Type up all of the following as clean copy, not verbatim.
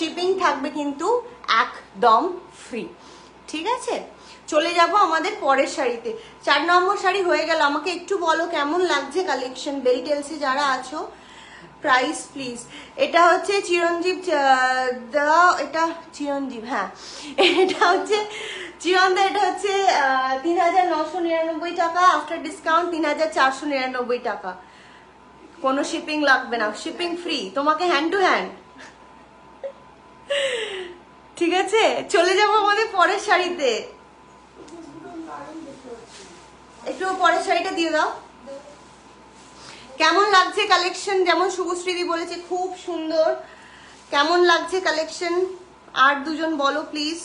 Shipping থাকবে কিন্তু একদম ফ্রি। ঠিক আছে, চলে যাব আমাদের পরের শাড়িতে। 4 নম্বর শাড়ি হয়ে গেল। আমাকে একটু বলো কেমন লাগছে কালেকশন, বেলি টেলসে যারা আছো। Price please. এটা হচ্ছে চিরঞ্জীব এটা চিরঞ্জীব, হ্যাঁ এটা হচ্ছে চিরন্দা। এটা হচ্ছে 3999 টাকা, আফটার ডিসকাউন্ট 3499 টাকা। কোনো শিপিং লাগবে না, শিপিং ফ্রি, তোমাকে হ্যান্ড টু হ্যান্ড। ঠিক আছে, চলে যাব আমাদের পরের শাড়িতে। একটু পরের শাড়িটা দিয়ে দাও। কেমন লাগছে কালেকশন? যেমন শুভশ্রীদি বলেছে খুব সুন্দর। কেমন লাগছে কালেকশন? আর দুজন বলো প্লিজ।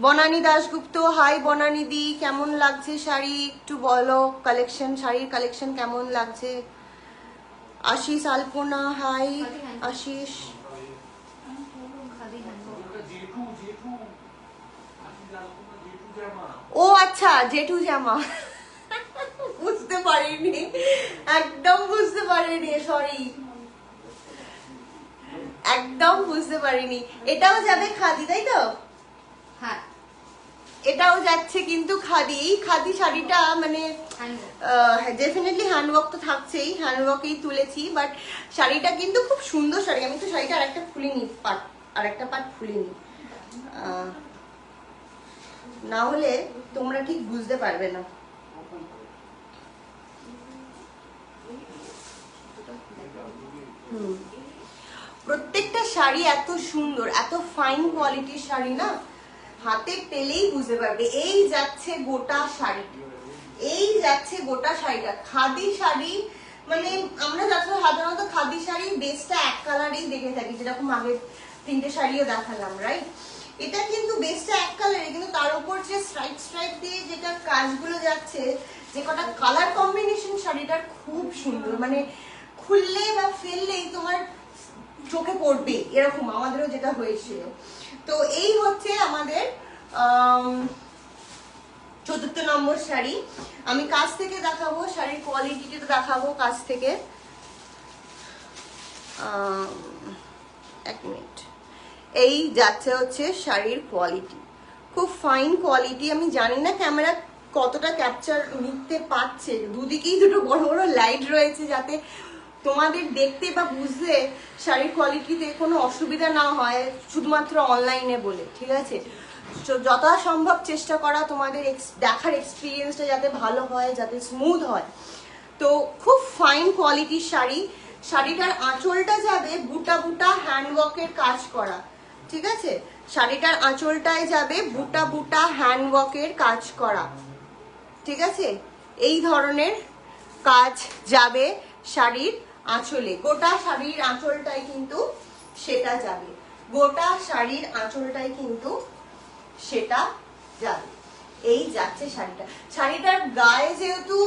বনানী দাশগুপ্ত, হাই বনানী দি, কেমন লাগছে শাড়ি একটু বলো। কালেকশন, শাড়ির কালেকশন কেমন লাগছে? আশিস আলপনা, হাই আশিস। ও আচ্ছা, জেঠু জামা। বুঝতে পারিনি, একদম বুঝতে পারিনি, সরি, একদম বুঝতে পারিনি। এটাও যাবে খাদি, তাই তো? হ্যাঁ, এটাও যাচ্ছে কিন্তু খাদি। এই খাদি শাড়িটা মানে ডেফিনেটলি হ্যান্ডওয়ার্ক তো থাকছেই, হ্যান্ডওয়ার্কেই তুলেছি, বাট শাড়িটা কিন্তু খুব সুন্দর শাড়ি। আমি তো শাড়িটা আরেকটা খুলিনি, আরেকটা পার্ট খুলিনি, না হলে তোমরা ঠিক বুঝতে পারবে না। প্রত্যেকটা শাড়ি এত সুন্দর, এত ফাইন কোয়ালিটির শাড়ি না, হাতে পেলেই বুঝতে পারবে। এই যাচ্ছে গোটা শাড়ি, এই যাচ্ছে গোটা শাড়িটা। খাদি শাড়ি মানে আমরা সাধারণত খাদি শাড়ি বেসটা এক কালারেই দেখে থাকি, যেরকম আগের 3টে শাড়িও দেখালাম, রাইট? এটা কিন্তু বেসটা এক কালারে, কিন্তু তার উপর যে স্ট্রাইপ স্ট্রাইপ দিয়ে যেটা কাজগুলো যাচ্ছে, যে কটা কালার কম্বিনেশন শাড়িটার খুব সুন্দর, মানে খুললে বা ফেললেই তোমার চোখে পড়বে, এরকম আমাদেরও যেটা হয়েছিল। তো এই হচ্ছে আমাদের 4র্থ নম্বর শাড়ি। আমি কাছ থেকে দেখাবো, শাড়ির কোয়ালিটিটা দেখাবো কাছ থেকে। এক মিনিট। এই যাচ্ছে হচ্ছে শাড়ির কোয়ালিটি, খুব ফাইন কোয়ালিটি। আমি জানি না ক্যামেরা কতটা ক্যাপচার নিতে পারছে, দুদিকেই দুটো বড় বড় লাইট রয়েছে, যাতে তোমাদের দেখতে বা বুঝতে শাড়ির কোয়ালিটিতে কোনো অসুবিধা না হয়, শুধুমাত্র অনলাইনে বলে। ঠিক আছে, যথা সম্ভব চেষ্টা করা তোমাদের দেখার এক্সপিরিয়েন্সটা যাতে ভালো হয়, যাতে স্মুথ হয়। তো খুব ফাইন কোয়ালিটির শাড়ি। শাড়িটার আঁচলটা যাবে বুটা বুটা হ্যান্ডওয়ার্কের কাজ করা। ঠিক আছে, শাড়িটার আঁচলটায় যাবে বুটা বুটা হ্যান্ডওয়ার্কের কাজ করা। ঠিক আছে, এই ধরনের কাজ যাবে শাড়ির আঁচলে। গোটা শাড়ির আঁচলটাই কিন্তু সেটা যাবে, গোটা শাড়ির আঁচলটাই কিন্তু সেটা যাবে। এই যাচ্ছে শাড়িটা। শাড়িটার গায়ে যেহেতু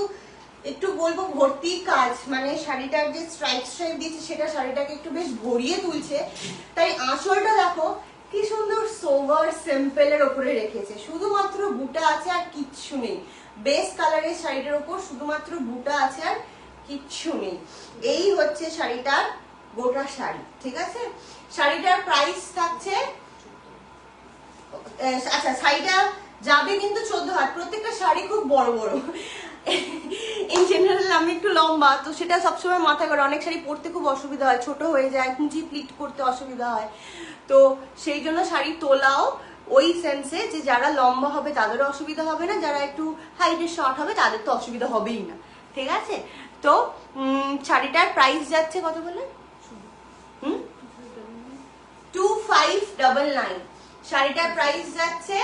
একটু বলবো ভর্তি কাজ, মানে শাড়িটার যে স্ট্রাইপ স্ট্রাইপ দিচ্ছে সেটা শাড়িটাকে একটু বেশ ভরিয়ে তুলছে। তাই আঁচলটা দেখো কি সুন্দর সোভার সিম্পলের ওপরে রেখেছে, শুধুমাত্র বুটা আছে আর কিচ্ছু নেই। বেস কালারের শাড়িটার ওপর শুধুমাত্র বুটা আছে আর কিচ্ছু নেই। এই হচ্ছে শাড়িটার গোটা শাড়ি। ঠিক আছে, শাড়িটার প্রাইস থাকছে, আচ্ছা শাড়িটা যাবে কিন্তু 14 হাত। প্রত্যেকটা শাড়ি খুব বড় বড়, ইন জেনারেল আমি একটু লম্বা, তো সেটা সবসময় মাথায় করে। অনেক শাড়ি পরতে খুব অসুবিধা হয়, ছোট হয়ে যায়, কুঁচি প্লিট করতে অসুবিধা হয়। তো সেই জন্য শাড়ি তোলাও ওই সেন্সে যে যারা লম্বা হবে তাদেরও অসুবিধা হবে না, যারা একটু হাইটের শর্ট হবে তাদের তো অসুবিধা হবেই না। ঠিক আছে, তো শাড়িটার প্রাইস যাচ্ছে কত বলে? 2599। শাড়িটার প্রাইস যাচ্ছে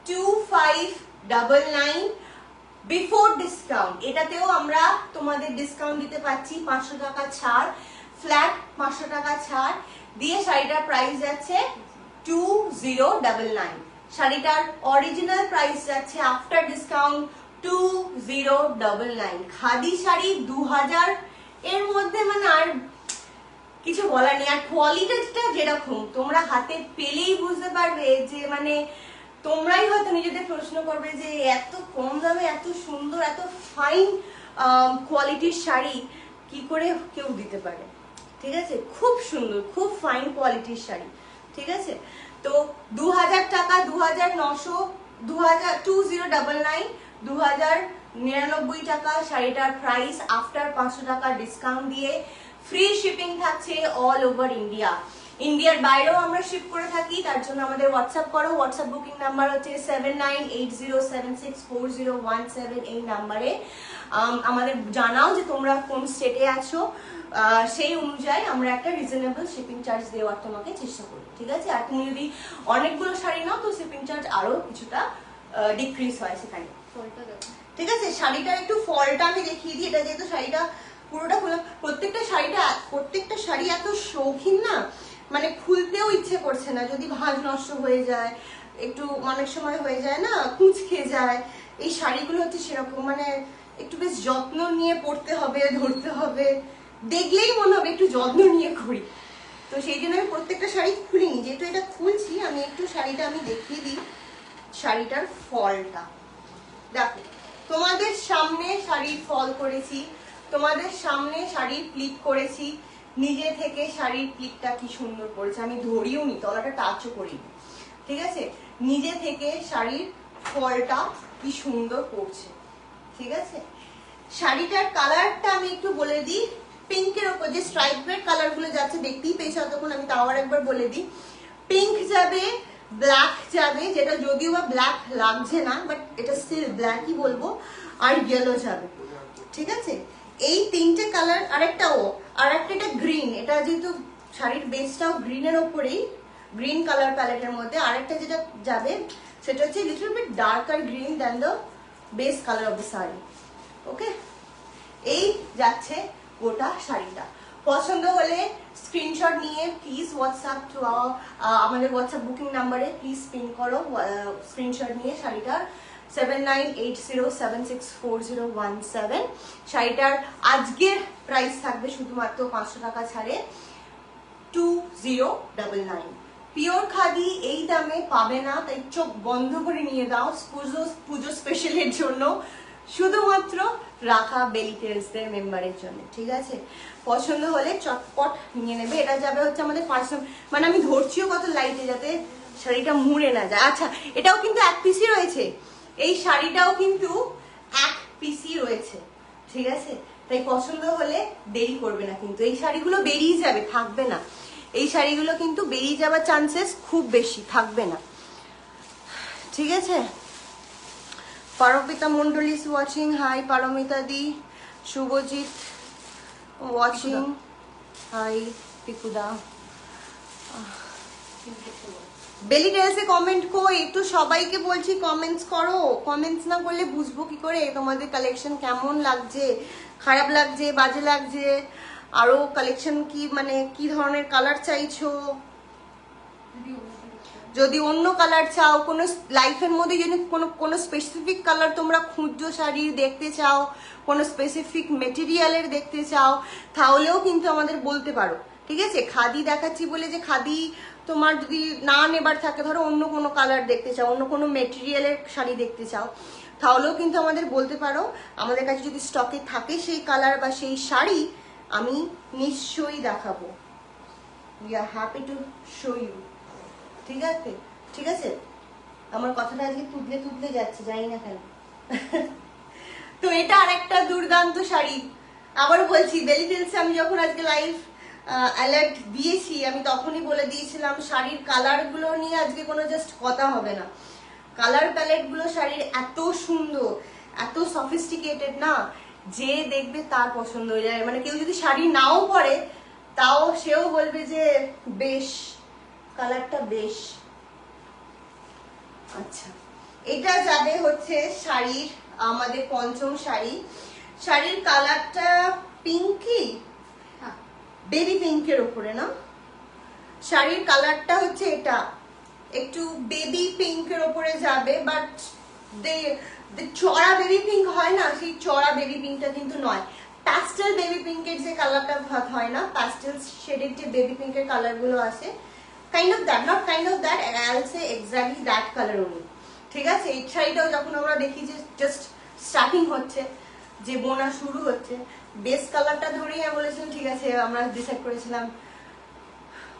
2599 বিফোর ডিসকাউন্ট। এটাতেও আমরা তোমাদের ডিসকাউন্ট দিতে পারছি, 500 টাকা ছাড়, ফ্ল্যাট 500 টাকা ছাড় দিয়ে শাড়িটার প্রাইস যাচ্ছে 2099। শাড়িটার অরিজিনাল প্রাইস যাচ্ছে আফটার ডিসকাউন্ট 2099। খাদি শাড়ি 2000 এর মধ্যে মানে আর কিছু বলার নেই। আর কোয়ালিটিটা যেরকম তোমরা হাতে পেলেই বুঝতে পারবে, যে মানে তোমরাই হয়তো নিজেদের প্রশ্ন করবে যে এত কম দামে এত সুন্দর এত ফাইন কোয়ালিটির শাড়ি কি করে কেউ দিতে পারে। ঠিক আছে, খুব সুন্দর, খুব ফাইন কোয়ালিটির শাড়ি। ঠিক আছে? তো 2000 টাকা, 2900, 2099, 2099 টাকা শাড়িটার প্রাইস আফটার 500 টাকা ডিসকাউন্ট দিয়ে। ফ্রি শিপিং থাকছে অল ওভার ইন্ডিয়া। ইন্ডিয়ার বাইরেও আমরা শিপ করে থাকি, তার জন্য আমাদের হোয়াটসঅ্যাপ করো। হোয়াটসঅ্যাপ বুকিং নাম্বার হচ্ছে 7980764017। এই নাম্বারে আমাদের জানাও যে তোমরা কোন স্টেটে আছো, সেই অনুযায়ী আমরা একটা রিজনেবল শিপিং চার্জ দেওয়ার তোমাকে চেষ্টা করি, ঠিক আছে? আর তুমি যদি অনেকগুলো শাড়ি নাও তো শিপিং চার্জ আরো কিছুটা ডিক্রিজ হয় সেখানে, ঠিক আছে? শাড়িটার একটু ফলটা আমি দেখিয়ে দিই। এটা যেহেতু শাড়িটা পুরোটা খোলা, প্রত্যেকটা শাড়ি এত শৌখিন না, মানে খুলতেও ইচ্ছে করছে না, যদি ভাঁজ নষ্ট হয়ে যায়, একটু অনেক সময় হয়ে যায় না, কুঁচকে যায়। এই শাড়িগুলো হচ্ছে সেরকম, মানে একটু বেশ যত্ন নিয়ে পরতে হবে, ধরতে হবে, দেখলেই মনে হবে একটু যত্ন নিয়ে করি। তো সেই জন্য আমি প্রত্যেকটা শাড়ি খুলিনি, যেহেতু এটা খুলছি আমি একটু শাড়িটা আমি দেখিয়ে দিই। শাড়িটার ফলটা দেখো, তোমাদের সামনে শাড়ির ফল করেছি, তোমাদের সামনে শাড়ির প্লিট করেছি, নিজে থেকে শাড়ির প্লিটটা কি সুন্দর করেছে, আমি ধরিও নি, তলাটা টাচও করিনি, ঠিক আছে? নিজে থেকে শাড়ির ফলটা কি সুন্দর করছে, ঠিক আছে? শাড়িটার কালারটা আমি একটু বলে দিই। পিঙ্কের ওপর যে স্ট্রাইপের কালার গুলো যাচ্ছে দেখতেই পেয়েছো তখন, আমি তাও আরেকবার বলে দিই। পিঙ্ক যাবে, ব্ল্যাক যাবে, যেটা যদিও বা ব্ল্যাক লাগছে না, বাট এটা স্টিল ব্ল্যাকই বলবো, আর ইয়েলো যাবে, ঠিক আছে? এই তিনটে কালার। আরেকটা এটা গ্রিন, এটা যেহেতু শাড়ির বেসটাও গ্রিনের ওপরেই, গ্রিন কালার প্যালেটের মধ্যে আরেকটা যেটা যাবে সেটা হচ্ছে little bit darker green than the base colour of the sari. Okay, এই যাচ্ছে গোটা শাড়িটা। পছন্দ হলে স্ক্রিনশট নিয়ে প্লিজ হোয়াটসঅ্যাপ টু আমাদের হোয়াটসঅ্যাপ বুকিং নাম্বারে প্লিজ পিন করো স্ক্রিনশট নিয়ে শাড়িটার 7980764017। শাড়িটার আজকের প্রাইস থাকবে শুধুমাত্র 500 টাকা ছাড়ে 2099। পিওর খাদি এই দামে পাবে না, তাই চোখ বন্ধ করে নিয়ে দাও পুজো স্পেশালের জন্য, শুধুমাত্র রাখা বেলি টেলসদের মেম্বারের জন্য, ঠিক আছে? পছন্দ হলে চটপট নিয়ে নেবে। এটা যাবে হচ্ছে আমাদের পার্সোনাল, মানে আমি ধরছিও কত লাইটে যাতে শাড়িটা মুড়ে না যায়। আচ্ছা, এটাও কিন্তু এক পিসই রয়েছে, এই শাড়িটাও কিন্তু এক পিসই রয়েছে, ঠিক আছে? তাই পছন্দ হলে দেরি করবে না, কিন্তু এই শাড়িগুলো বেরিয়ে যাবে, থাকবে না। এই শাড়িগুলো কিন্তু বেরিয়ে যাওয়ার চান্সেস খুব বেশি, থাকবে না, ঠিক আছে? Paromita Mondal is watching. Hi Paramita di. Shubhajit watching. Hi Pikuda. বেলি টেলসে কমেন্ট কই? একটু সবাইকে বলছি কমেন্টস করো। কমেন্টস না করলে বুঝবো কি করে তোমাদের কালেকশন কেমন লাগছে, খারাপ লাগছে, বাজে লাগছে, আরো কালেকশন কি, মানে কি ধরনের কালার চাইছো। যদি অন্য কালার চাও, কোনো লাইফের মধ্যে যদি কোনো স্পেসিফিক কালার তোমরা খুঁজছো, শাড়ি দেখতে চাও, কোনো স্পেসিফিক মেটেরিয়ালের দেখতে চাও, তাহলেও কিন্তু আমাদের বলতে পারো, ঠিক আছে? খাদি দেখাচ্ছি বলে যে খাদি তোমার যদি না নেবার থাকে, ধরো অন্য কোনো কালার দেখতে চাও, অন্য কোনো মেটেরিয়ালের শাড়ি দেখতে চাও, তাহলেও কিন্তু আমাদের বলতে পারো। আমাদের কাছে যদি স্টকে থাকে সেই কালার বা সেই শাড়ি, আমি নিশ্চয়ই দেখাবো। We are happy to show you, ঠিক আছে? ঠিক আছে, আমার কথাটা আজকে তুতলে যাচ্ছে, জানি না কেন। তো এটা আরেকটা দুর্দান্ত শাড়ি। আবার বলছি, বেলি টেলসে আমি যখন আজকে লাইভ অ্যালার্ট দিয়েছি, আমি তখনই বলে দিয়েছিলাম শাড়ির কালার গুলো নিয়ে আজকে কোনো জাস্ট কথা হবে না। কালার প্যালেট গুলো শাড়ির এত সুন্দর, এত সফিস্টিকেটেড না, যে দেখবে তার পছন্দ হয়ে যায়। মানে কেউ যদি শাড়ি নাও পরে, তাও সেও বলবে যে বেশ, কালারটা বেশ। আচ্ছা, এটা যাবে হচ্ছে শাড়ির আমাদের পঞ্চম শাড়ি। শাড়ির কালারটা পিঙ্কি, বেবি পিঙ্কের ওপরে না, শাড়ির কালারটা হচ্ছে এটা একটু বেবি পিঙ্কের ওপরে যাবে, বাট চড়া বেবি পিঙ্ক হয় না, সেই চড়া বেবি পিঙ্কটা কিন্তু নয়। প্যাস্টেল বেবি পিঙ্কের যে কালারটা হয় না, প্যাস্টেল শেডের যে বেবি পিঙ্কের কালার গুলো আছে, kind of that, not kind of that, I'll say exactly that color only, ঠিক আছে? এই শাড়িটাও যখন আমরা দেখি যে জাস্ট স্টার্টিং হচ্ছে, যে বোনা শুরু হচ্ছে, বেস কালারটা ধরেই আমি বলেছিলাম ঠিক আছে, আমরা ডিসাইড করেছিলাম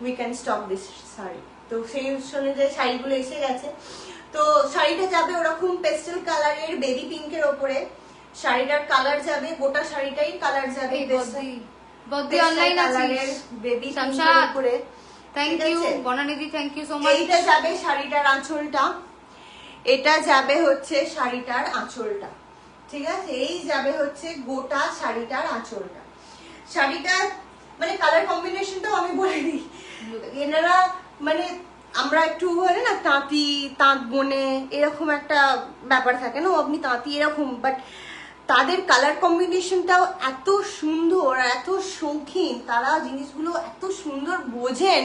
we can stock this sari, তো সেই অনুযায়ী শাড়িগুলো এসে গেছে। তো শাড়িটা যাবে ওরকম পেস্টেল কালারের বেবি পিঙ্কের ওপরে, শাড়িটার কালার যাবে, গোটা শাড়িটাই কালার যাবে বদ্দি অনলাইন আছে বেবি পিঙ্কের উপরে। থ্যাংক ইউ বনানিদি, থ্যাংক ইউ সো মাচ। এইটা যাবে শাড়িটার আঁচলটা, এটা যাবে হচ্ছে শাড়িটার আঁচলটা, ঠিক আছে? এই যাবে হচ্ছে গোটা শাড়িটার আঁচলটা। শাড়িটার মানে কালার কম্বিনেশনটাও আমি বলে দিই, এনারা মানে আমরা একটু বলে না তাঁতি তাঁত বনে এরকম একটা ব্যাপার থাকে না, আপনি তাঁতি এরকম, বাট তাদের কালার কম্বিনেশনটাও এত সুন্দর, এত শৌখিন, তারা জিনিসগুলো এত সুন্দর বোঝেন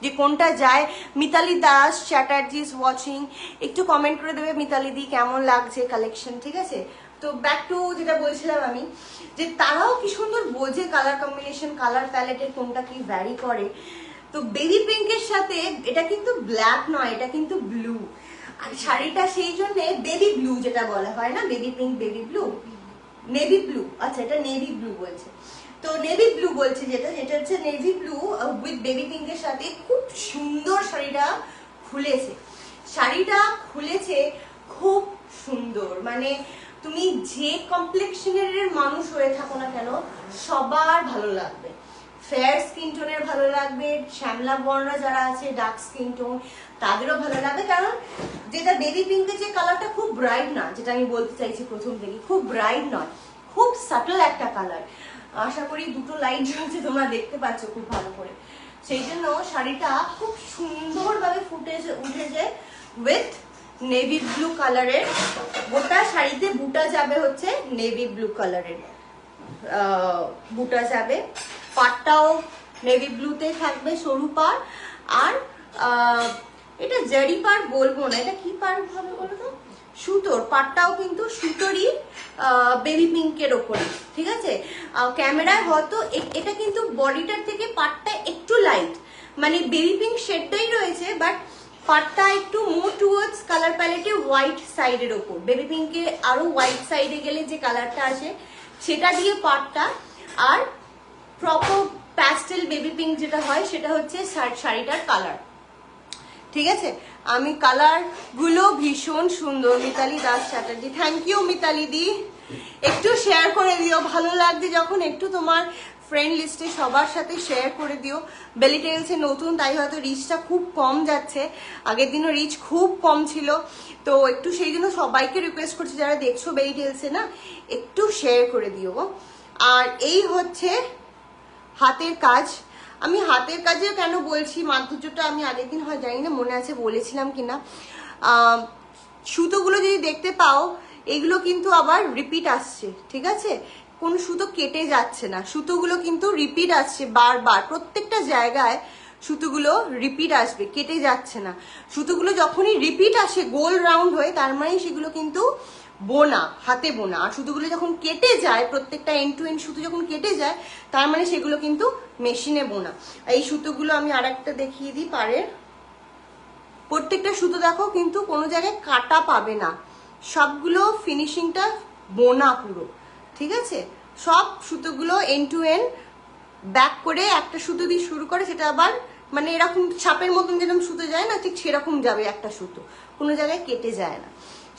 যে কোনটা যায়। মিতালি দাস চ্যাটার্জি ইজ ওয়াচিং, একটু কমেন্ট করে দেবে মিতালি দি কেমন লাগছে কালেকশন, ঠিক আছে? তো ব্যাক টু যেটা বলছিলাম আমি, যে তারাও কি সুন্দর বোঝে কালার কম্বিনেশন, কালার প্যালেটের কোনটা কি ভ্যারি করে। তো বেবি পিঙ্কের সাথে এটা কিন্তু ব্ল্যাক নয়, এটা কিন্তু ব্লু, আর শাড়িটা সেই জন্য বেবি ব্লু যেটা বলা হয় না, baby pink baby blue, navy blue, আচ্ছা এটা নেভি ব্লু বলছে, তো নেভি ব্লু বলছে যেটা হচ্ছে নেভি ব্লু উইথ বেবি পিঙ্কের সাথে খুব সুন্দর শাড়িটা খুলেছে। শাড়িটা খুলেছে খুব সুন্দর, মানে তুমি যে কমপ্লেক্সনের মানুষ হয়ে থাকো না কেন সবার ভালো লাগবে। ফেয়ার স্কিন টোনের ভালো লাগবে, শ্যামলা বর্ণ যারা আছে ডার্ক স্কিন টোন তাদেরও ভালো লাগবে, কারণ যেটা বেবি পিঙ্কের যে কালারটা খুব ব্রাইট না, যেটা আমি বলতে চাইছি প্রথম থেকে, খুব ব্রাইট নয়, খুব সাটল একটা কালার। আশা করি দুটো লাইট জ্বলছে, তোমরা দেখতে পাচ্ছ খুব ভালো করে, সেই জন্য শাড়িটা খুব সুন্দরভাবে উঠেছে উইথ নেভি ব্লু কালারের। গোটা শাড়িতে বুটা যাবে হচ্ছে নেভি ব্লু কালারের বুটা যাবে, পাটটাও নেভি ব্লুতে থাকবে, সরু পাড়। আর এটা জারি পাড় বলবো না, এটা কি পাড় হবে বলো তো, সুতোর পাটটাও কিন্তু সুতোরই বেবি পিঙ্কের ওপরে, ঠিক আছে? ক্যামেরায় হয়তো এটা কিন্তু বডিটার থেকে পাটটা একটু লাইট, মানে বেবি পিঙ্ক শেডটাই রয়েছে, বাট পাটটা একটু মোর টুয়ার্ডস কালার প্যালেটে হোয়াইট সাইডের ওপর, বেবি পিঙ্কে আরো হোয়াইট সাইডে গেলে যে কালারটা আসে সেটা দিয়ে পাটটা, আর প্রপার প্যাস্টেল বেবি পিঙ্ক যেটা হয় সেটা হচ্ছে শাড়িটার কালার, ঠিক আছে? আমি কালার গুলো ভীষণ সুন্দর। মিতালি দাস চ্যাটার্জি, থ্যাংক ইউ মিতালি দি, একটু শেয়ার করে দিও, ভালো লাগছে যখন একটু তোমার ফ্রেন্ড লিস্টে সবার সাথে শেয়ার করে দিও। বেলি টেলসে নতুন, তাই হয়তো রিচটা খুব কম যাচ্ছে, আগের দিনও রিচ খুব কম ছিল, তো একটু সেই জন্য সবাইকে রিকোয়েস্ট করছি যারা দেখছো বেলি টেলসে না, একটু শেয়ার করে দিও। আর এই হচ্ছে হাতের কাজ। আমি হাতের কাজে কেন বলছি, মাধুর্যটা আমি আগের দিন হয় জানি না মনে আছে বলেছিলাম কিনা, সুতোগুলো যদি দেখতে পাও এগুলো কিন্তু আবার রিপিট আসছে, ঠিক আছে? কোনো সুতো কেটে যাচ্ছে না, সুতোগুলো কিন্তু রিপিট আসছে বারবার, প্রত্যেকটা জায়গায় সুতোগুলো রিপিট আসবে, কেটে যাচ্ছে না। সুতোগুলো যখনই রিপিট আসে গোল রাউন্ড হয়ে, তার মানে সেগুলো কিন্তু বোনা, হাতে বোনা। আর সুতোগুলো যখন কেটে যায়, প্রত্যেকটা এন্ড টু এন্ড সুতো যখন কেটে যায়, তার মানে সেগুলো কিন্তু মেশিনে বোনা। এই সুতোগুলো আমি আরেকটা দেখিয়ে দিই পাড়ের, প্রত্যেকটা সুতো দেখো কিন্তু কোনো জায়গায় কাটা পাবে না, সবগুলো ফিনিশিংটা বোনা পুরো, ঠিক আছে? সব সুতোগুলো এন্ড টু এন্ড ব্যাক করে একটা সুতো দিয়ে শুরু করে, সেটা আবার মানে এরকম ছাপের মতন যেরকম সুতো যায় না, ঠিক সেরকম যাবে একটা সুতো, কোনো জায়গায় কেটে যায় না।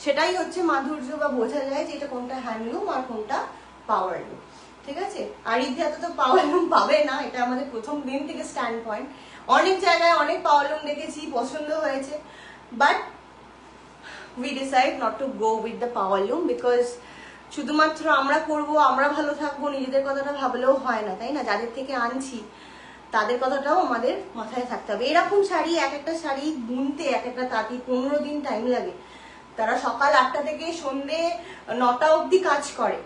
সেটাই হচ্ছে মাধুর্য, বা বোঝা যায় যে এটা কোনটা হ্যান্ডলুম আর কোনটা পাওয়ার লুম, ঠিক আছে? আর ইতিহাসে তো পাওয়ার লুম পাবে না, এটা আমাদের প্রথম দিন থেকে স্ট্যান্ড পয়েন্ট। অনেক জায়গায় অনেক পাওয়ার লুম দেখেছি, পছন্দ হয়েছে, but we decide not to go with the power loom, because শুধুমাত্র আমরা করব, আমরা ভালো থাকবো, নিজেদের কথাটা ভাবলেও হয় না, তাই না? যাদের থেকে আনছি তাদের কথাটাও আমাদের মাথায় থাকতে হবে। এরকম শাড়ি, এক একটা শাড়ি বুনতে এক একটা তাঁতি 15 দিন টাইম লাগে, তারা সকাল 8টা থেকে সন্ধে 9টা অবধি কাজ করে,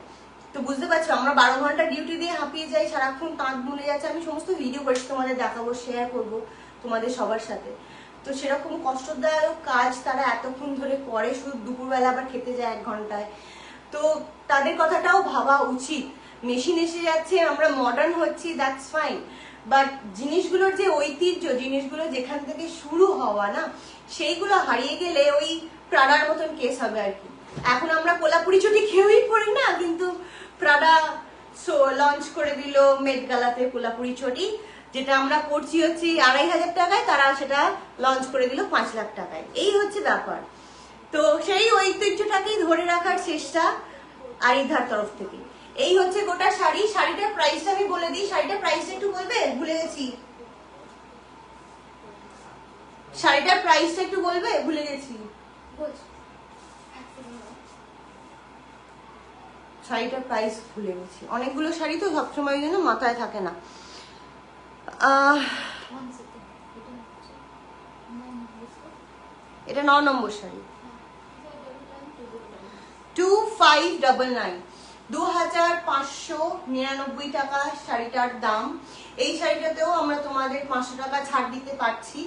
তো বুঝতে পারছো আমরা 12 ঘন্টা ডিউটি দিয়ে হাঁপিয়ে যাই, সারাক্ষণ তাঁত বুনে যাচ্ছে। আমি সমস্ত ভিডিও করেছি, তোমাদের দেখাবো, শেয়ার করব তোমাদের সবার সাথে। তো সেরকম কষ্টদায়ক কাজ তারা এতক্ষণ ধরে করে, শুধু দুপুরবেলা আবার খেতে যায় 1 ঘন্টায়, তো তাদের কথাটাও ভাবা উচিত। মেশিন এসে যাচ্ছে, আমরা মডার্ন হচ্ছি, দ্যাটস ফাইন, বাট জিনিসগুলোর যে ঐতিহ্য, জিনিসগুলো যেখান থেকে শুরু হওয়া না, সেইগুলো হারিয়ে গেলে ওই প্রাডার মতন কেস হবে আর কি। এখন আমরা কোলাপুরি চটি কেউই পরি না, কিন্তু প্রাডা লঞ্চ করে দিল মেট গালাতে কোলাপুরি চটি, যেটা আমরা করছি হচ্ছে 2500 টাকায়, তারা সেটা লঞ্চ করে দিল 5 লাখ টাকায়। এই হচ্ছে ব্যাপার। তো সেই ঐতিহ্যটাকেই ধরে রাখার চেষ্টা আরিধার তরফ থেকে। এই হচ্ছে গোটা শাড়ি। শাড়িটার প্রাইসটা আমি বলে দিই। শাড়িটার প্রাইসটা একটু বলবে, ভুলে গেছি। শাড়িটার প্রাইসটা একটু বলবে, ভুলে গেছি। শাড়িটার প্রাইস ভুলে গেছি, অনেকগুলো শাড়ি তো সবসময় যেন মাথায় থাকে না। এটা 9 নম্বর শাড়ি, 2599, 2599 টাকা শাড়িটার দাম। এই শাড়িটাতেও আমরা তোমাদের 500 টাকা ছাড় দিতে পারছি,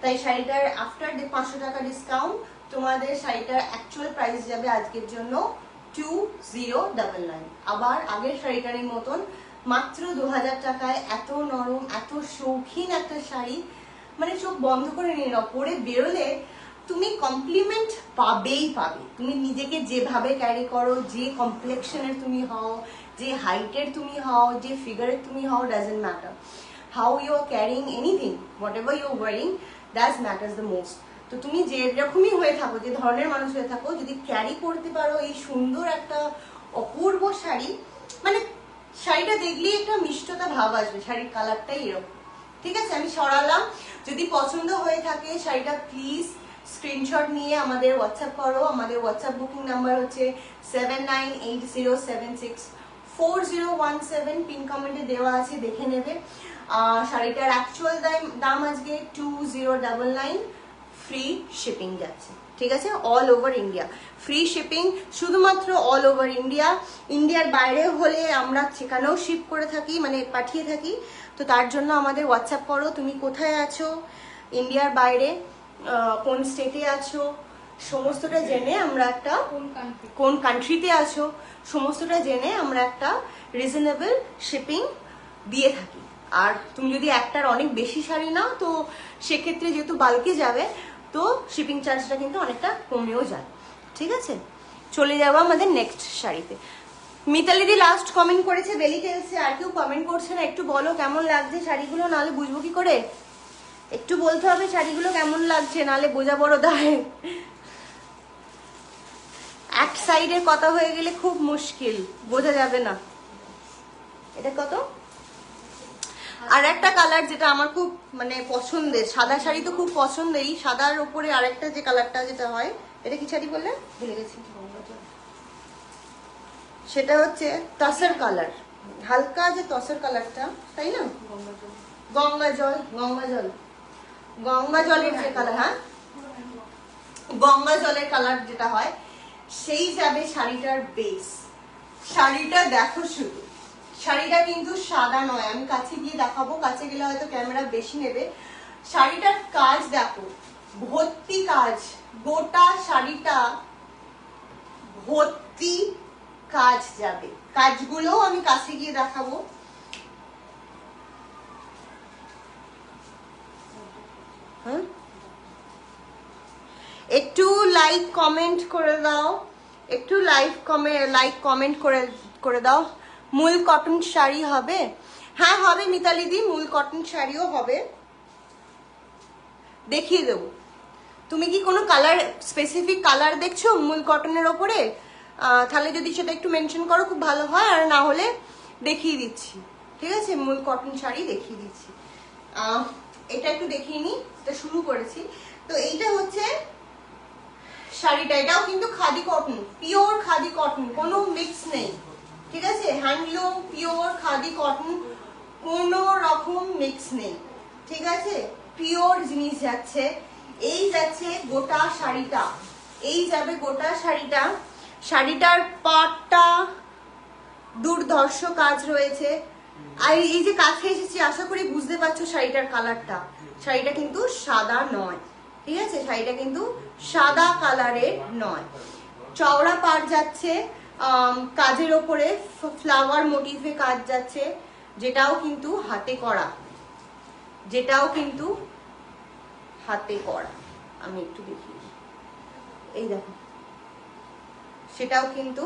তাই শাড়িটার আফটার 500 টাকা ডিসকাউন্ট তোমাদের শাড়িটার অ্যাকচুয়াল প্রাইস যাবে আজকের জন্য 2099। আবার আগের শাড়িটারই মতন মাত্র 2000 টাকায় এত নরম, এত শৌখিন একটা শাড়ি, মানে চোখ বন্ধ করে নিয়ে নাও। পরে বেরোলে তুমি কমপ্লিমেন্ট পাবেই পাবে। তুমি নিজেকে যেভাবে ক্যারি করো, যে কমপ্লেক্সনের তুমি হও, যে হাইটের তুমি হও, যে ফিগারের তুমি হও, doesn't matter. How you are carrying anything, whatever you are wearing, that matters the most. তো তুমি যে রকমই হয়ে থাকো, যে ধরনের মানুষ হয়ে থাকো, যদি ক্যারি করতে পারো এই সুন্দর একটা অপূর্ব শাড়ি, মানে শাড়িটা দেখলেই একটা মিষ্টতা ভাব আসবে। শাড়ির কালারটাই এরকম। ঠিক আছে, আমি সরালাম। যদি পছন্দ হয়ে থাকে শাড়িটা প্লিজ স্ক্রিনশট নিয়ে আমাদের হোয়াটসঅ্যাপ করো। আমাদের হোয়াটসঅ্যাপ বুকিং নাম্বার হচ্ছে 7980764017। পিন কমেন্টে দেওয়া আছে, দেখে নেবে। শাড়িটার অ্যাকচুয়াল দাম আজকে 2099, ফ্রি শিপিং যাচ্ছে। ঠিক আছে, all over India free shipping, শুধুমাত্র অল ওভার ইন্ডিয়া। ইন্ডিয়ার বাইরে হলে আমরা সেখানেও শিপ করে থাকি, মানে পাঠিয়ে থাকি। তো তার জন্য আমাদের হোয়াটসঅ্যাপ করো, তুমি কোথায় আছো, ইন্ডিয়ার বাইরে কোন স্টেটে আছো, সমস্তটা জেনে আমরা একটা, কোন কান্ট্রিতে আছো, সমস্তটা জেনে আমরা একটা রিজনেবল শিপিং দিয়ে থাকি। আর তুমি যদি একটার অনেক বেশি শাড়ি নাও, তো সেক্ষেত্রে যেহেতু বাল্কে যাবে, তো শিপিং চার্জটা কিন্তু অনেকটা কমেও যায়। ঠিক আছে, চলে যাবো আমাদের নেক্সট শাড়িতে। মিতালিদি লাস্ট কমেন্ট করেছে বেলি টেলসে, আর কেউ কমেন্ট করছে না। একটু বলো কেমন লাগছে শাড়িগুলো, নাহলে বুঝবো কি করে। একটু বলতে হবে শাড়িগুলো কেমন লাগছে, নাহলে বোঝা বড় দায়। এক সাইডে কথা হয়ে গেলে খুব মুশকিল, বোঝা যাবে না। এটা কত? আর একটা কালার যেটা আমার খুব মানে পছন্দের, সাদা শাড়ি তো খুব পছন্দেরই, সাদার উপরে আরেকটা যে কালারটা যেটা হয়, এটা কি শাড়ি বললে, ভুলে গেছি। সেটা হচ্ছে তসর কালার, হালকা যে তসর কালারটা, তাই না? গঙ্গা জল, গঙ্গা জল, গঙ্গা জলের যে কালার, হ্যাঁ গঙ্গা জলের কালার যেটা হয়, সেই যাবে শাড়িটার বেস। শাড়িটা দেখো শুধু, শাড়িটা কিন্তু সাদা নয়। আমি কাছে গিয়ে দেখাবো, কাছে গেলে হয়তো ক্যামেরা বেশি নেবে। শাড়িটার কাজ দেখো, ভর্তি কাজ, গোটা শাড়িটা ভর্তি কাজ যাবে। কাজগুলো আমি কাছে গিয়ে দেখাবো। হ্যাঁ, একটু লাইক কমেন্ট করে দাও, একটু লাইক কমেন্ট করে দাও। মূল কটন শাড়ি হবে? হ্যাঁ হবে মিতালিদি, মূল কটন শাড়িও হবে, দেখিয়ে দেবো। তুমি কি কোনো কালার, স্পেসিফিক কালার দেখছো মূল কটনের ওপরে? তাহলে যদি সেটা একটু মেনশন করো খুব ভালো হয়, আর না হলে দেখিয়ে দিচ্ছি। ঠিক আছে, মূল কটন শাড়ি দেখিয়ে দিচ্ছি। এটা একটু দেখিয়ে নিই, এটা শুরু করেছি। তো এইটা হচ্ছে শাড়িটা, এটাও কিন্তু khadi cotton, pure khadi cotton, কোনো মিক্স নেই। ঠিক আছে, হ্যান্ডলুম পিওর খাদি কটন, কোনো রকম মিক্স নেই। ঠিক আছে, পিওর জিনিস যাচ্ছে। এই যাচ্ছে গোটা শাড়িটা, এই যাবে গোটা শাড়িটা। শাড়িটার পাটটা দুর্ধর্ষ কাজ রয়েছে। আর এই যে কাছে এসেছি, আশা করি বুঝতে পারছো শাড়িটার কালারটা। শাড়িটা কিন্তু সাদা নয়, ঠিক আছে, শাড়িটা কিন্তু সাদা কালারের নয়। চওড়া পাড় যাচ্ছে, কাজের ওপরে ফ্লাওয়ার মোটিভে কাজ যাচ্ছে, যেটাও কিন্তু হাতে করা, যেটাও কিন্তু হাতে করা। আমি একটু দেখি, এই দেখো, সেটাও কিন্তু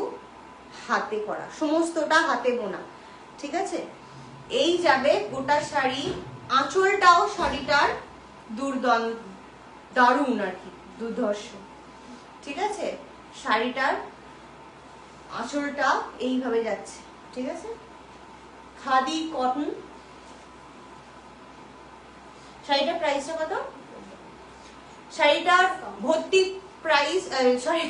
হাতে করা, সমস্তটা হাতে বোনা। ঠিক আছে, এই যাবে গোটা শাড়ি আঁচলটাও শাড়িটার দারুণ আর কি, দুর্ধর্ষ। ঠিক আছে, শাড়িটার আঁচলটা এইভাবে যাচ্ছে। ঠিক আছে, খাদি কটন। শাড়িটার প্রাইসটা কত? শাড়িটার ভর্তি প্রাইস, সরি,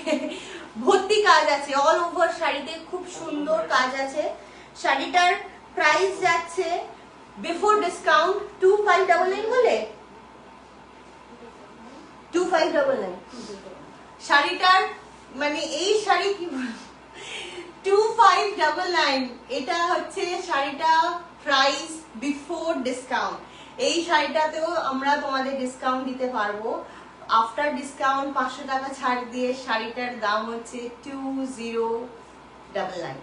ভর্তি কাজ আছে অল ওভার শাড়িতে, খুব সুন্দর কাজ আছে। শাড়িটার প্রাইস যাচ্ছে বিফোর ডিসকাউন্ট 2599 বলে 2599। শাড়িটার মানে এই শাড়ি কি 2599, এটা হচ্ছে শাড়িটা প্রাইস বিফোর ডিসকাউন্ট। এই শাড়িটাতেও আমরা তোমাদের ডিসকাউন্ট দিতে পারবো। আফটার ডিসকাউন্ট 500 টাকা ছাড় দিয়ে শাড়িটার দাম হচ্ছে 2099,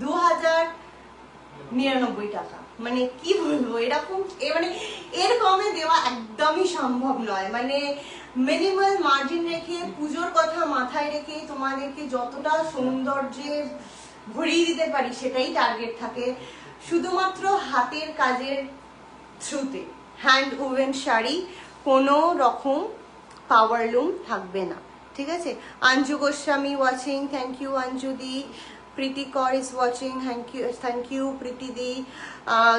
2099 টাকা। মানে কি বলবো, এরকম মানে এর কমে দেওয়া একদমই সম্ভব নয়। মানে মিনিমাল মার্জিন রেখে, পুজোর কথা মাথায় রেখে তোমাদেরকে যতটা সৌন্দর্যে ভরিয়ে দিতে পারি সেটাই টার্গেট থাকে, শুধুমাত্র হাতের কাজের থ্রুতে। হ্যান্ড ওভেন শাড়ি, কোনো রকম পাওয়ার লুম থাকবে না। ঠিক আছে, Anju Goswami watching, thank you অঞ্জুদি। Preeti Kar is watching, thank you Preeti দি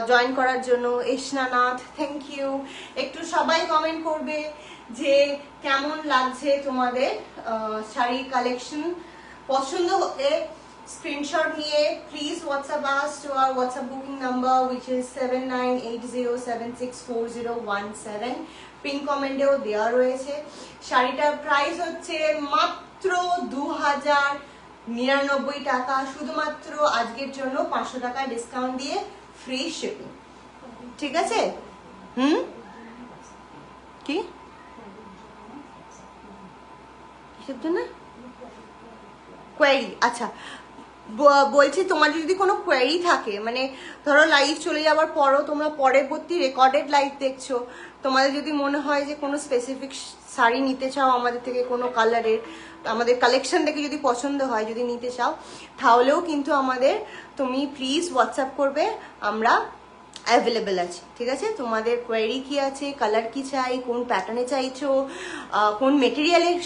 জয়েন করার জন্য। এশনানাথ, থ্যাংক ইউ। একটু সবাই কমেন্ট করবে যে কেমন লাগছে তোমাদের শাড়ির কালেকশন। পছন্দ হলে স্ক্রিনশট নিয়ে please WhatsApp us to our WhatsApp booking number which is 7980764017। Pin কমেন্টেও দেওয়া রয়েছে। শাড়িটার প্রাইস হচ্ছে মাত্র 2099 টাকা, শুধুমাত্র আজকের জন্য 500 টাকা ডিসকাউন্ট দিয়ে ফ্রি শিপিং। ঠিক আছে, কি কিসের জন্য কোয়েরি? আচ্ছা, বলছি তোমার যদি কোনো কোয়েরি থাকে, মানে ধরো লাইভ চলে যাওয়ার পরও তোমরা পরবর্তী রেকর্ডেড লাইভ দেখছো, তোমাদের যদি মনে হয় যে কোনো স্পেসিফিক শাড়ি নিতে চাও আমাদের থেকে, কোনো কালারের আমাদের কালেকশন দেখে যদি পছন্দ হয়, যদি নিতে চাও, তাহলেও কিন্তু তুমি প্লিজ হোয়াটসঅ্যাপ করবে, আমরা অ্যাভেলেবেল আছে। ঠিক আছে, তোমাদের কোয়েরি কি আছে, কালার কি চাই, কোন প্যাটার্নে চাইছো, কোন মেটেরিয়ালের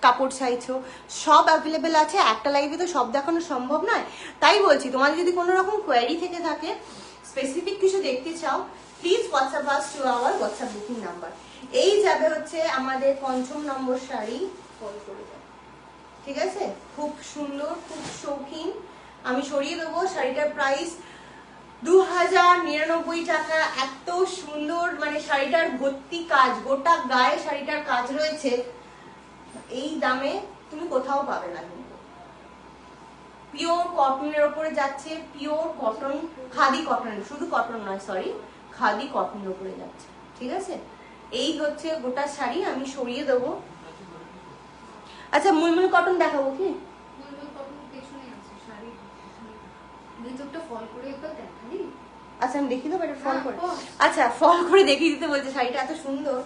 কাপড় চাইছো, সব অ্যাভেলেবেল আছে। একটা লাইভে তো সব দেখানো সম্ভব নয়, তাই বলছি তোমাদের যদি কোনো রকম কোয়েরি থেকে থাকে, স্পেসিফিক কিছু দেখতে চাও, please WhatsApp us to our WhatsApp booking number. এই যাবে হচ্ছে আমাদের 5ম নম্বর শাড়ি, কল করে যাবে। ঠিক আছে, খুব সুন্দর, খুব শৌখিন। আমি সরিয়ে দেবো। শাড়িটার প্রাইস 2099 টাকা। এত সুন্দর, মানে শাড়িটার ভর্তি কাজ, গোটা গায়ে শাড়িটার কাজ রয়েছে। এই দামে তুমি কোথাও পাবে না। কিন্তু পিওর কটনের ওপরে যাচ্ছে, পিওর কটন, খাদি কটন, শুধু কটন নয়, সরি, খাদি কটনের ওপরে যাচ্ছে। ঠিক আছে, এই হচ্ছে গোটা শাড়ি। আমি সরিয়ে দেবো। আচ্ছা, মুলমুল কটন দেখাবো কি? আচ্ছা, আমি দেখিয়ে দেবো এটা ফল করে। আচ্ছা, ফল করে দেখিয়ে দিতে বলছে। শাড়িটা এত সুন্দর,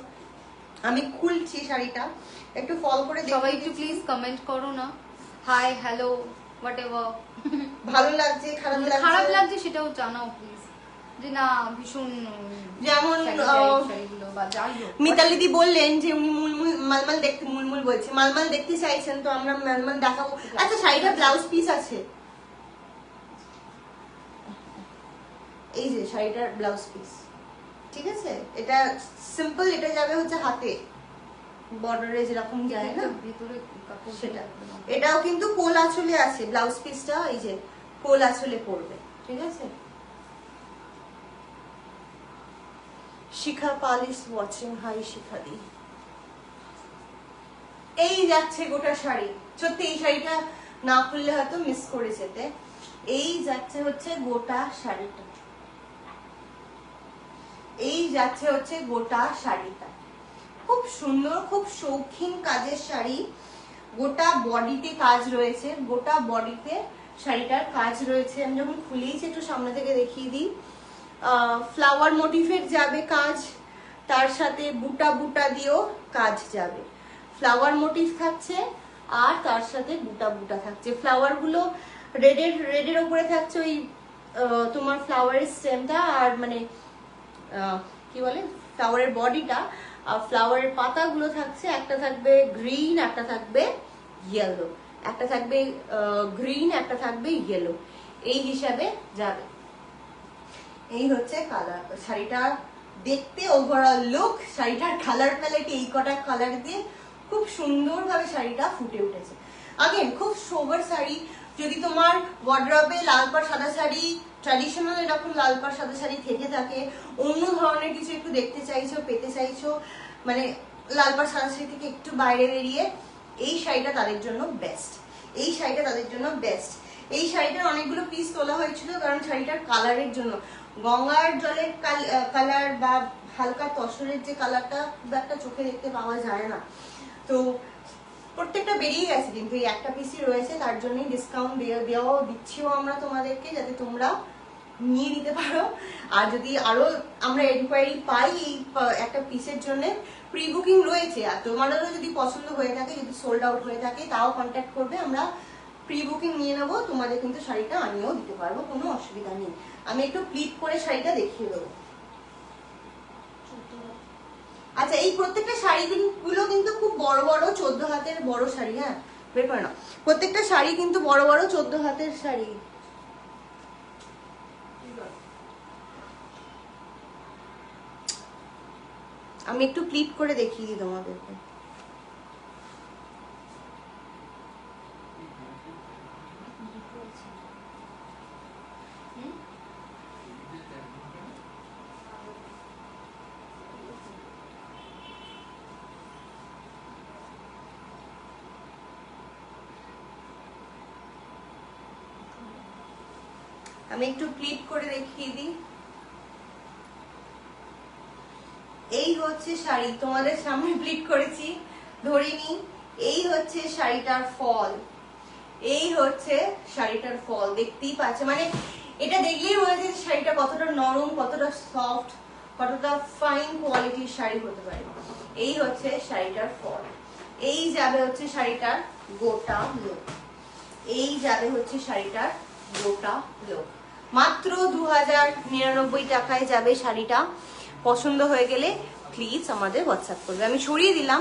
আমি খুলছি শাড়িটা, একটু ফল করে সবাই একটু প্লিজ কমেন্ট করো না, হাই, হ্যালো, হোয়াটএভার, ভালো লাগছে, খারাপ লাগছে সেটাও জানাও প্লিজ, যে না ভীষণ যেমন মিতালিদি বললেন যে উনি মুলমুল মালমাল দেখতে, মুলমুল বলছে মালমাল দেখতে চাইছেন, তো আমরা মালমাল দেখাবো। আচ্ছা, শাড়িটা ব্লাউজ পিস আছে, এই যে শাড়িটার ব্লাউজ পিস। ঠিক আছে, এটা সিম্পল, এটা যাবে হচ্ছে হাতে, বর্ডারে যেরকম যায় না সেটা। এটাও কিন্তু কোল আঁচলে আছে, ব্লাউজ পিসটা এই যে কোল আঁচলে পড়বে। ঠিক আছে, শিখা পাল ইজ ওয়াচিং, হাই শিখা দি। এই যাচ্ছে গোটা শাড়ি। সত্যি এই শাড়িটা না খুললে হয়তো মিস করে যেতে। এই যাচ্ছে হচ্ছে গোটা শাড়িটা, এই যাচ্ছে হচ্ছে গোটা শাড়িটা। খুব সুন্দর, খুব শৌখিন কাজের শাড়ি। গোটা বডিতে কাজ রয়েছে, গোটা বডিতে শাড়িটার কাজ রয়েছে। আমি যখন খুলেইছি একটু সামনে থেকে দেখিয়ে দিই। ফ্লাওয়ার মোটিভের যাবে কাজ, তার সাথে বুটা বুটা দিয়েও কাজ যাবে। ফ্লাওয়ার মোটিভ থাকছে আর তার সাথে বুটা বুটা থাকছে। ফ্লাওয়ার গুলো রেডের উপরে থাকছে ওই তোমার ফ্লাওয়ারের স্টেমটা, আর মানে কি বলে ফ্লাওয়ারের বডিটা, আর ফ্লাওয়ারের পাতাগুলো থাকছে, একটা থাকবে গ্রিন, একটা থাকবে ইয়েলো, একটা থাকবে গ্রিন, একটা থাকবে ইয়েলো, এই হিসাবে যাবে। এই হচ্ছে কালার শাড়িটা দেখতে, ওভারঅল লুক, শাড়িটার কালার প্যালেট এই কটা কালার দিয়ে খুব সুন্দরভাবে শাড়িটা ফুটে উঠেছে। আগেন খুব সোবার শাড়ি। যদি তোমার ওয়ার্ড্রবে লাল পাড় সাদা শাড়ি, ট্র্যাডিশনাল এরকম লাল পাড় সাদা শাড়ি থেকে থাকে, অন্য ধরনের কিছু একটু দেখতে চাইছো, পেতে চাইছো, মানে লাল পাড় সাদা শাড়ি থেকে একটু বাইরে বেরিয়ে, এই শাড়িটা তাদের জন্য বেস্ট। এই শাড়িটা তাদের জন্য বেস্ট। এই শাড়িটার অনেকগুলো পিস তোলা হয়েছিল কারণ শাড়িটার কালারের জন্য। গঙ্গার জলের কালার বা হালকা তসরের যে কালারটা খুব একটা চোখে দেখতে পাওয়া যায় না, তো প্রত্যেকটা বেরিয়ে গেছে, কিন্তু এই একটা পিসই রয়েছে, তার জন্যই ডিসকাউন্ট দিচ্ছিও আমরা তোমাদেরকে, যাতে তোমরা নিয়ে নিতে পারো। আর যদি আরো আমরা এনকোয়ারি পাই এই একটা পিসের জন্য, প্রি বুকিং রয়েছে, আর তোমাদেরও যদি পছন্দ হয়ে থাকে, যদি সোল্ড আউট হয়ে থাকে, তাও কন্ট্যাক্ট করবে, আমরা প্রি বুকিং নিয়ে নেবো, তোমাদের কিন্তু শাড়িটা আনিয়েও দিতে পারবো, কোনো অসুবিধা নেই। আমি একটু প্লিট করে শাড়িটা দেখিয়ে দেবো। আচ্ছা, এই প্রত্যেকটা শাড়িগুলো কিন্তু খুব বড় বড় 14 হাতের বড় শাড়ি। হ্যাঁ, বের করে না, প্রত্যেকটা শাড়ি কিন্তু বড় বড় 14 হাতের শাড়ি। আমি একটু প্লিট করে দেখিয়ে দিই তোমাদেরকে। আমি একটু প্লিট করে দেখিয়ে দিই। এই হচ্ছে শাড়ি, তোমাদের সামনে প্লিট করেছি, ধরিনি। এই হচ্ছে শাড়িটার ফল, এই হচ্ছে শাড়িটার ফল, দেখতেই পাচ্ছে, মানে এটা দেখলেই বোঝা যায় শাড়িটা কতটা নরম, কতটা সফট, কতটা ফাইন কোয়ালিটির শাড়ি হতে পারে। এই হচ্ছে শাড়িটার ফল। এই যাবে হচ্ছে শাড়িটার গোটা লোক, এই যাবে হচ্ছে শাড়িটার গোটা লোক। মাত্র 2099 টাকায় যাবে শাড়িটা। পছন্দ হয়ে গেলে প্লিজ আমাদের হোয়াটসঅ্যাপ করবে। আমি সরিয়ে দিলাম।